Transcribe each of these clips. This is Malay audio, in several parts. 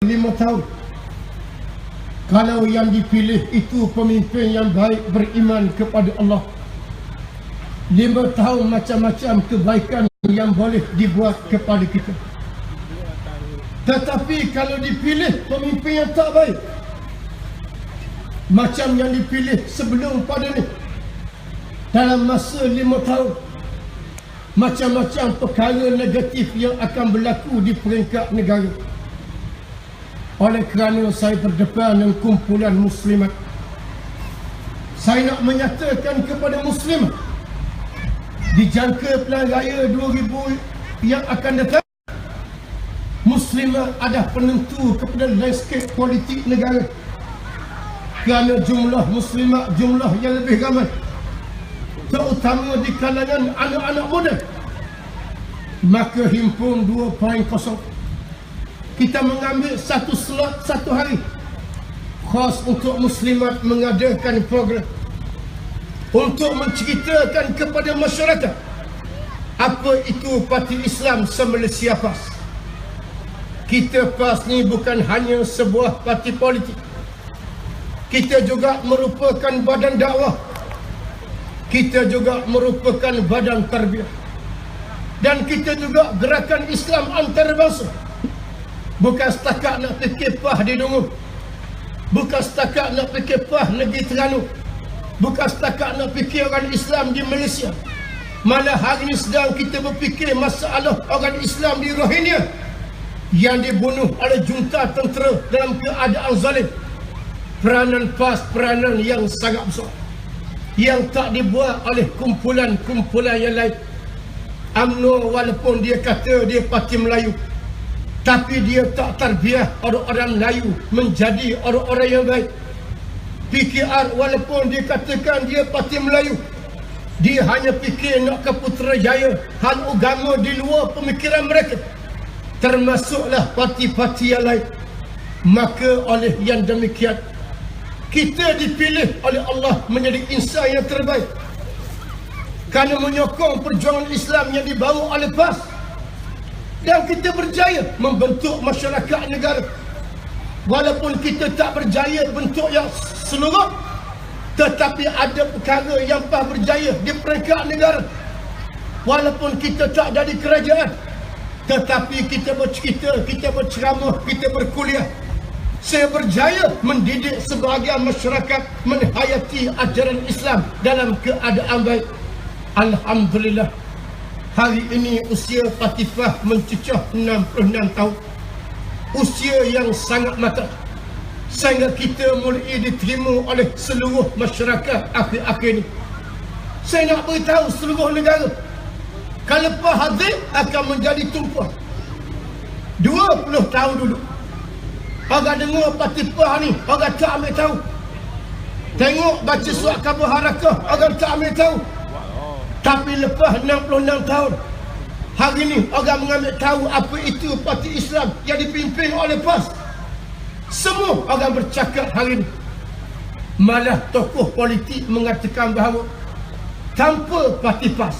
5 tahun. Kalau yang dipilih itu pemimpin yang baik, beriman kepada Allah, 5 tahun macam-macam kebaikan yang boleh dibuat kepada kita. Tetapi kalau dipilih pemimpin yang tak baik, macam yang dipilih sebelum pada ni, dalam masa 5 tahun, macam-macam perkara negatif yang akan berlaku di peringkat negara. Oleh kerana saya berdepan dengan kumpulan muslimat, saya nak menyatakan kepada muslimat, dijangka pilihan raya 2000 yang akan datang, muslimat ada penentu kepada landscape politik negara. Kerana jumlah muslimat jumlah yang lebih ramai, terutama di kalangan anak-anak muda, maka himpun 2.0 kita mengambil satu slot satu hari khas untuk muslimat mengadakan program untuk menceritakan kepada masyarakat apa itu Parti Islam se-Malaysia PAS. Kita PAS ni bukan hanya sebuah parti politik, kita juga merupakan badan dakwah, kita juga merupakan badan tarbiyah, dan kita juga gerakan Islam antarabangsa. Bukan setakat nak fikir PAS di Dungun, bukan setakat nak fikir PAS negeri Terengganu, bukan setakat nak fikir orang Islam di Malaysia. Malah hari ini sedang kita berfikir masalah orang Islam di Rohingya yang dibunuh oleh junta tentera dalam keadaan zalim. Peranan PAS peranan yang sangat besar, yang tak dibuat oleh kumpulan-kumpulan yang lain. UMNO walaupun dia kata dia parti Melayu, tapi dia tak tarbiyah orang-orang Melayu menjadi orang-orang yang baik. PKR walaupun dia katakan dia parti Melayu, dia hanya fikir nak ke Putrajaya, hal agama di luar pemikiran mereka, termasuklah parti-parti yang lain. Maka oleh yang demikian, kita dipilih oleh Allah menjadi insan yang terbaik kerana menyokong perjuangan Islam yang dibawa oleh PAS, dan kita berjaya membentuk masyarakat negara. Walaupun kita tak berjaya bentuk yang seluruh, tetapi ada perkara yang PAS berjaya di peringkat negara. Walaupun kita tak ada di kerajaan, tetapi kita bercerita, kita berceramah, kita berkuliah. Saya berjaya mendidik sebahagian masyarakat menghayati ajaran Islam dalam keadaan baik. Alhamdulillah, hari ini usia Parti PAS mencecah 66 tahun. Usia yang sangat matang, sehingga kita mulai diterima oleh seluruh masyarakat akhir-akhir ini. Saya nak beritahu seluruh negara, kalau PAS hadir akan menjadi tumpah. 20 tahun dulu orang dengar Parti PAS ni, orang tak ambil tahu. Tengok baca surat khabar harakah, orang tak ambil tahu. Tapi lepas 66 tahun, hari ini orang mengambil tahu apa itu Parti Islam yang dipimpin oleh PAS. Semua orang bercakap hari ini. Malah tokoh politik mengatakan bahawa tanpa Parti PAS,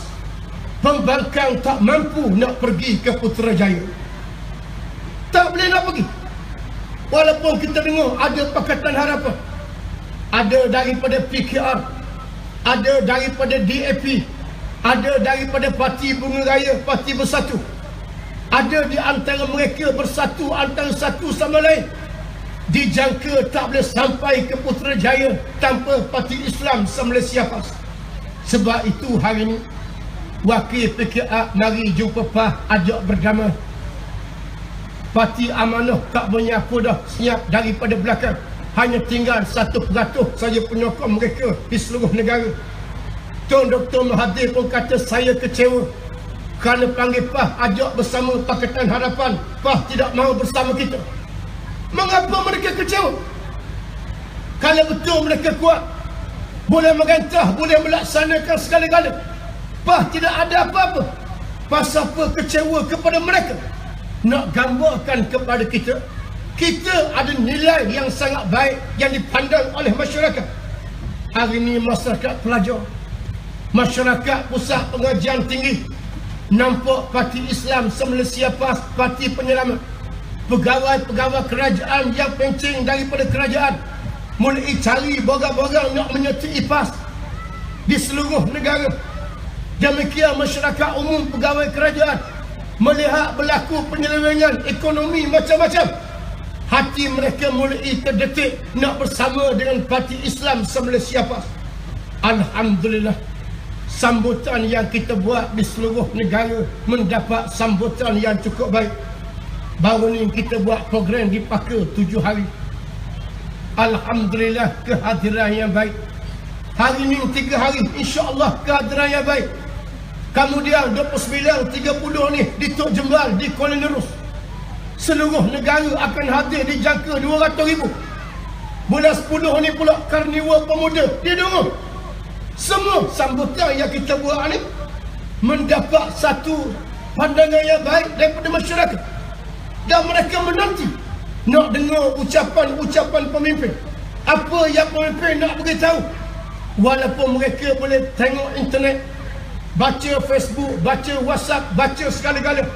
pembangkang tak mampu nak pergi ke Putrajaya. Tak boleh nak pergi. Walaupun kita dengar ada Pakatan Harapan, ada daripada PKR, ada daripada DAP, ada daripada Parti Bunga Raya, Parti Bersatu. Ada di antara mereka bersatu antara satu sama lain. Dijangka tak boleh sampai ke Putrajaya tanpa Parti Islam se-Malaysia PAS. Sebab itu hari ini wakil PKR mari jumpa PAS, ajak berdamai. Parti Amanah tak menyapu dah, senyap daripada belakang. Hanya tinggal 1% saja penyokong mereka di seluruh negara. Tun Dr. Mahathir pun kata saya kecewa kerana panggil PAS ajak bersama Pakatan Harapan, PAS tidak mahu bersama kita. Mengapa mereka kecewa? Kalau betul mereka kuat, boleh merintah, boleh melaksanakan segala-galanya, PAS tidak ada apa-apa. Pasal apa kecewa kepada mereka? Nak gambarkan kepada kita, kita ada nilai yang sangat baik yang dipandang oleh masyarakat. Hari ini masyarakat pelajar, masyarakat pusat pengajian tinggi nampak Parti Islam se-Malaysia PAS parti penyelamat. pegawai-pegawai kerajaan yang pencing daripada kerajaan mulai cari borang-borang nak menyertai PAS di seluruh negara. Demikian masyarakat umum, pegawai kerajaan melihat berlaku penyelewengan ekonomi macam-macam, hati mereka mulai terdetik nak bersama dengan Parti Islam se-Malaysia PAS. Alhamdulillah, sambutan yang kita buat di seluruh negara mendapat sambutan yang cukup baik. Baru ni kita buat program di Paka 7 hari. Alhamdulillah, kehadiran yang baik. Hari ni 3 hari, insya-Allah kehadiran yang baik. Kemudian 29, 30 ni di Tok Jembal, di Kuala Nerus. Seluruh negara akan hadir, dijangka 200,000. Bulan 10 ni pula Karnival Pemuda di Dongong. Semua sambutan yang kita buat ni mendapat satu pandangan yang baik daripada masyarakat. Dan mereka menanti nak dengar ucapan-ucapan pemimpin. Apa yang pemimpin nak beritahu. Walaupun mereka boleh tengok internet, baca Facebook, baca WhatsApp, baca segala-gala,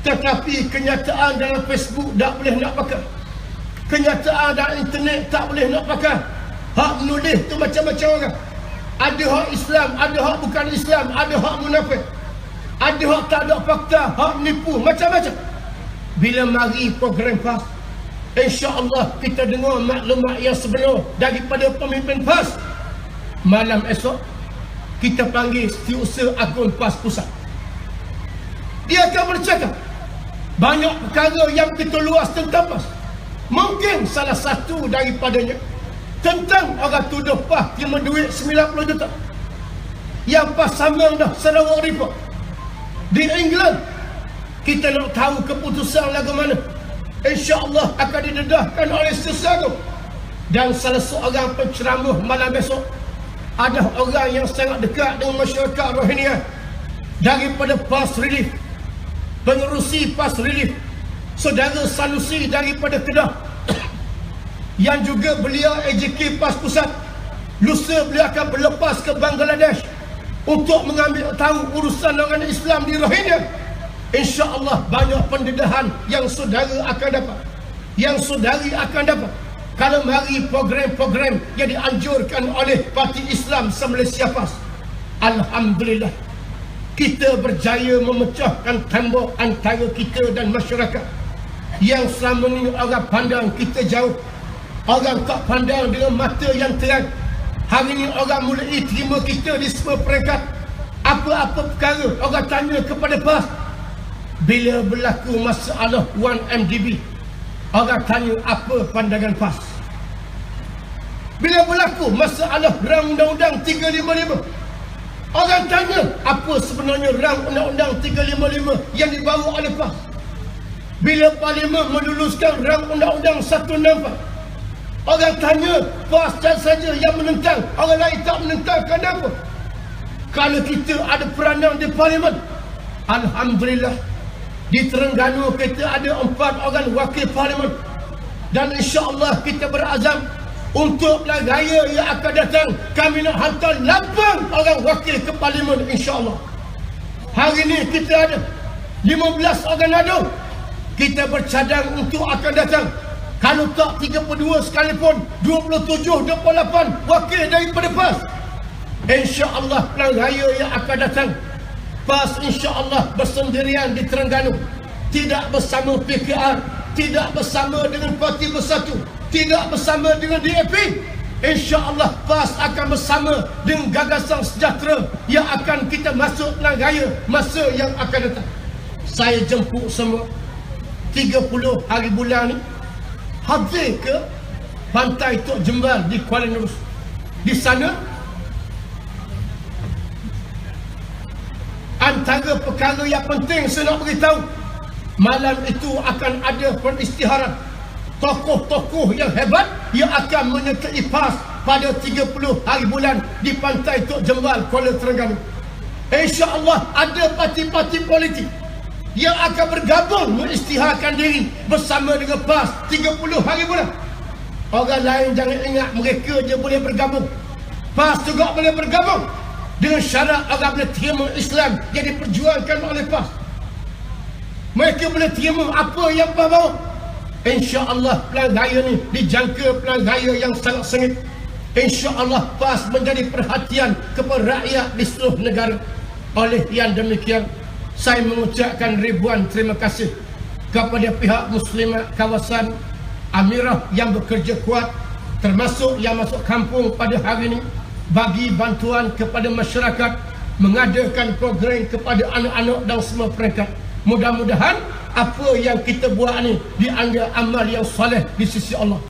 tetapi kenyataan dalam Facebook tak boleh nak pakai. Kenyataan dalam internet tak boleh nak pakai. Hak menulis tu macam-macam orang. Ada hak Islam, ada hak bukan Islam, ada hak munafik, ada hak tak ada fakta, hak menipu, macam-macam. Bila mari program PAS, insya-Allah kita dengar maklumat yang sebenar daripada pemimpin PAS. Malam esok kita panggil Setiausaha Agung PAS Pusat. Dia akan bercakap banyak perkara yang kita luas tentang PAS. Mungkin salah satu daripadanya tentang orang tuduh PAS terima duit 90 juta. Yang PAS sambang dah Sarawak report. Di England kita nak tahu keputusan lagu mana. InsyaAllah akan didedahkan oleh Setiausaha Agung. Dan salah seorang penceramah malam besok ada orang yang sangat dekat dengan masyarakat Rohingya daripada PAS Relief, pengerusi PAS Relief, saudara Sanusi daripada Kedah yang juga beliau AJK PAS Pusat. Lusa beliau akan berlepas ke Bangladesh untuk mengambil tahu urusan orang Islam di Rohingya. InsyaAllah banyak pendedahan yang saudara akan dapat, yang saudari akan dapat kalau mari program-program yang dianjurkan oleh Parti Islam se-Malaysia PAS. Alhamdulillah, kita berjaya memecahkan tembok antara kita dan masyarakat yang selama ini orang pandang kita jauh, orang tak pandang dengan mata yang terang. Hari ini orang mulai terima kita di semua peringkat. Apa-apa perkara orang tanya kepada PAS. Bila berlaku masalah 1MDB, orang tanya apa pandangan PAS. Bila berlaku masalah rang undang-undang 355, orang tanya apa sebenarnya rang undang-undang 355 yang dibawa oleh PAS. Bila Parlimen meluluskan rang undang-undang 164, orang tanya PAS saja yang menentang, orang lain tak menentang. Kenapa? Kalau kita ada peranan di Parlimen, alhamdulillah. Di Terengganu kita ada 4 orang wakil Parlimen. Dan insya-Allah kita berazam untuk pilihan raya yang akan datang kami nak hantar 8 orang wakil ke Parlimen, insya-Allah. Hari ini kita ada 15 orang nado. Kita bercadang untuk akan datang. Kalau tak 32 sekalipun, 27, 28 wakil daripada PAS. InsyaAllah pilihan raya yang akan datang, PAS insya-Allah bersendirian di Terengganu, tidak bersama PKR, tidak bersama dengan Parti Bersatu, tidak bersama dengan DAP. InsyaAllah PAS akan bersama dengan Gagasan Sejahtera yang akan kita masuk pilihan raya masa yang akan datang. Saya jemput semua 30 hari bulan ni hadir ke Pantai Tok Jembal di Kuala Nerus. Di sana antara perkara yang penting saya nak beritahu, malam itu akan ada peristiharan tokoh-tokoh yang hebat yang akan menyertai PAS pada 30 hari bulan di Pantai Tok Jembal, Kuala Terengganu. InsyaAllah ada parti-parti politik yang akan bergabung mengisytiharkan diri bersama dengan PAS 30 hari bulan. Orang lain jangan ingat mereka je boleh bergabung. PAS juga boleh bergabung dengan syarat orang boleh terima Islam yang diperjuangkan oleh PAS. Mereka boleh terima apa yang PAS bawa. InsyaAllah pelan raya ni dijangka pelan raya yang sangat sengit. InsyaAllah PAS menjadi perhatian kepada rakyat di seluruh negara. Oleh yang demikian, saya mengucapkan ribuan terima kasih kepada pihak muslimat kawasan Amirah yang bekerja kuat, termasuk yang masuk kampung pada hari ini, bagi bantuan kepada masyarakat, mengadakan program kepada anak-anak dan semua peringkat. Mudah-mudahan apa yang kita buat ni dianggap amal yang soleh di sisi Allah.